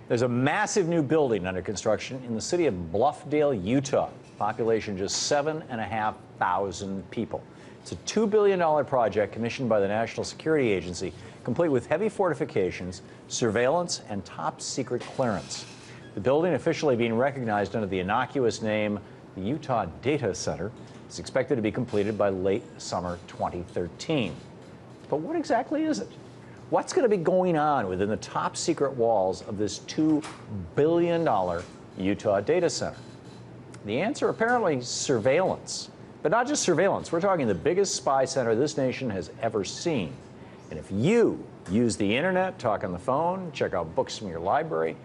There's a massive new building under construction in the city of Bluffdale, Utah. Population just 7,500 people. It's a $2 billion project commissioned by the National Security Agency, complete with heavy fortifications, surveillance, and top secret clearance. The building, officially being recognized under the innocuous name the Utah Data Center, is expected to be completed by late summer 2013. But what exactly is it? What's going to be going on within the top secret walls of this $2 billion Utah data center? The answer, apparently, surveillance. But not just surveillance. We're talking the biggest spy center this nation has ever seen. And if you use the internet, talk on the phone, check out books from your library,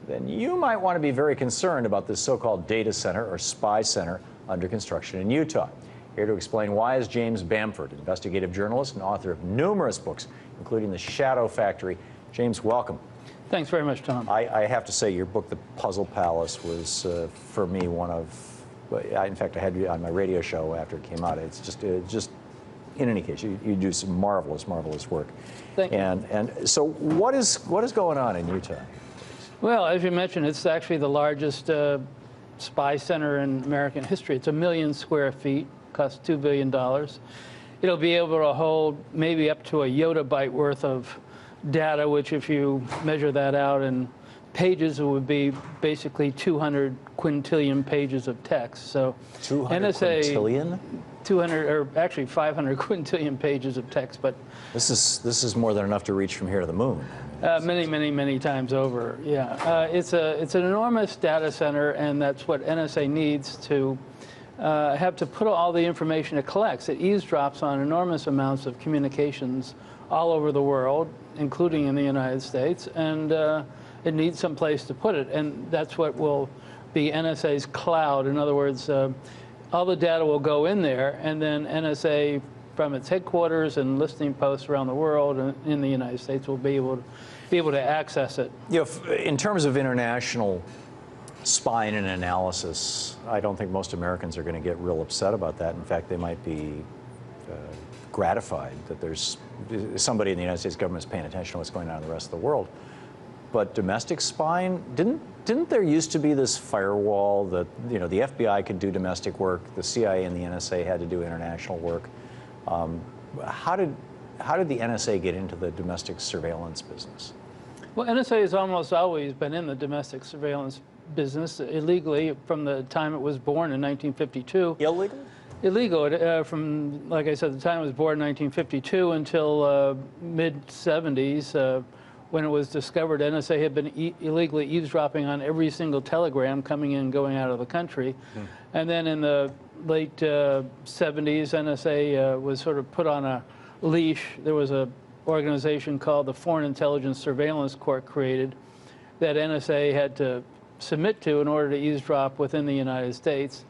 then you might want to be very concerned about this so-called data center or spy center under construction in Utah. Here to explain why is James BAMFORD, investigative journalist and author of numerous books, including The Shadow Factory. James, welcome. Thanks very much, Tom. I have to say, your book, The Puzzle Palace, was, for me, one of, in fact, I had you on my radio show after it came out. It's just in any case, you do some marvelous, marvelous work. Thank you. And so what is going on in Utah? Well, as you mentioned, it's actually the largest spy center in American history. It's 1 million square feet, costs $2 billion. It'll be able to hold maybe up to a yottabyte worth of data, which if you measure that out in pages, it would be basically 200 quintillion pages of text. So 200 NSA, quintillion? 200, or actually 500 quintillion pages of text, but this is more than enough to reach from here to the moon. Many, many, many times over. Yeah, it's an enormous data center, and that's what NSA needs to have to put all the information it collects. It eavesdrops on enormous amounts of communications all over the world, including in the United States, and it needs some place to put it, and that's what will be NSA's cloud. In other words, all the data will go in there, and then NSA, from its headquarters and listening posts around the world and in the United States, will be able to access it. You know, in terms of international spying and analysis, I don't think most Americans are going to get real upset about that. In fact, they might be gratified that there's somebody in the United States government is paying attention to what's going on in the rest of the world. But domestic spying, didn't there used to be this firewall that, you know, the FBI could do domestic work, the CIA and the NSA had to do international work? How did the NSA get into the domestic surveillance business? Well, NSA has almost always been in the domestic surveillance business illegally from the time it was born in 1952. Illegal? Illegal from, like I said, the time it was born in 1952 until mid-70s. When it was discovered, NSA had been illegally eavesdropping on every single telegram coming in and going out of the country. And then in the late 70s, NSA was sort of put on a leash. There was an organization called the Foreign Intelligence Surveillance Court created that NSA had to submit to in order to eavesdrop within the United States.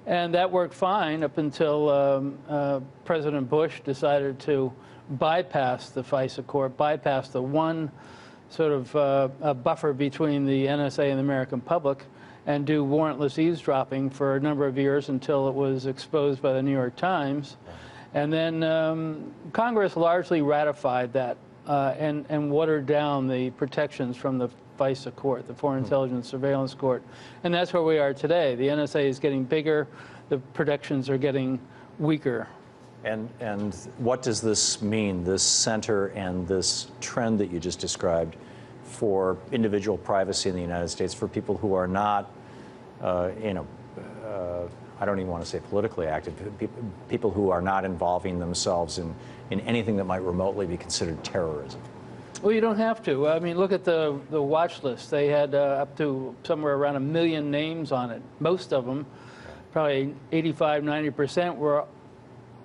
And that worked fine up until President Bush decided to bypass the FISA court, bypass the one sort of buffer between the NSA and the American public, and do warrantless eavesdropping for a number of years until it was exposed by the New York Times. And then Congress largely ratified that and watered down the protections from the FISA court, the Foreign Intelligence Surveillance Court. And that's where we are today. The NSA is getting bigger, the protections are getting weaker. And what does this mean, this center and this trend that you just described, for individual privacy in the United States, for people who are not, I don't even want to say politically active, people who are not involving themselves in anything that might remotely be considered terrorism? Well, you don't have to. I mean, look at the watch list. They had up to somewhere around 1 million names on it. Most of them, probably 85, 90%, were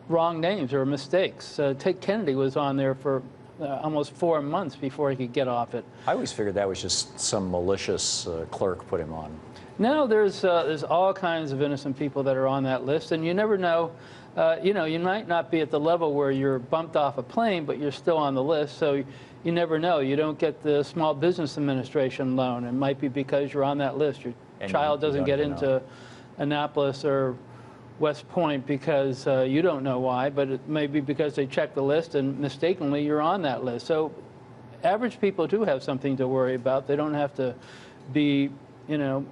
wrong names or mistakes. Ted Kennedy was on there for almost 4 months before he could get off it. I always figured that was just some malicious clerk put him on. No, there's all kinds of innocent people that are on that list, and you never know. You know, you might not be at the level where you're bumped off a plane, but you're still on the list, so you never know. You don't get the Small Business Administration loan. It might be because you're on that list. Your child doesn't get into Annapolis or West Point because you don't know why, but it may be because they checked the list and mistakenly you're on that list. So average people do have something to worry about. They don't have to be, you know,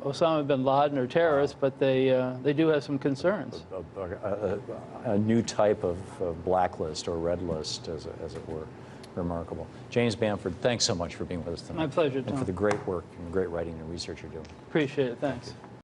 Osama bin Laden or terrorists, but they do have some concerns. A new type of blacklist or red list, as it were. Remarkable. James Bamford, thanks so much for being with us tonight. My pleasure, Tom. And for the great work and great writing and research you're doing. Appreciate it. Thanks.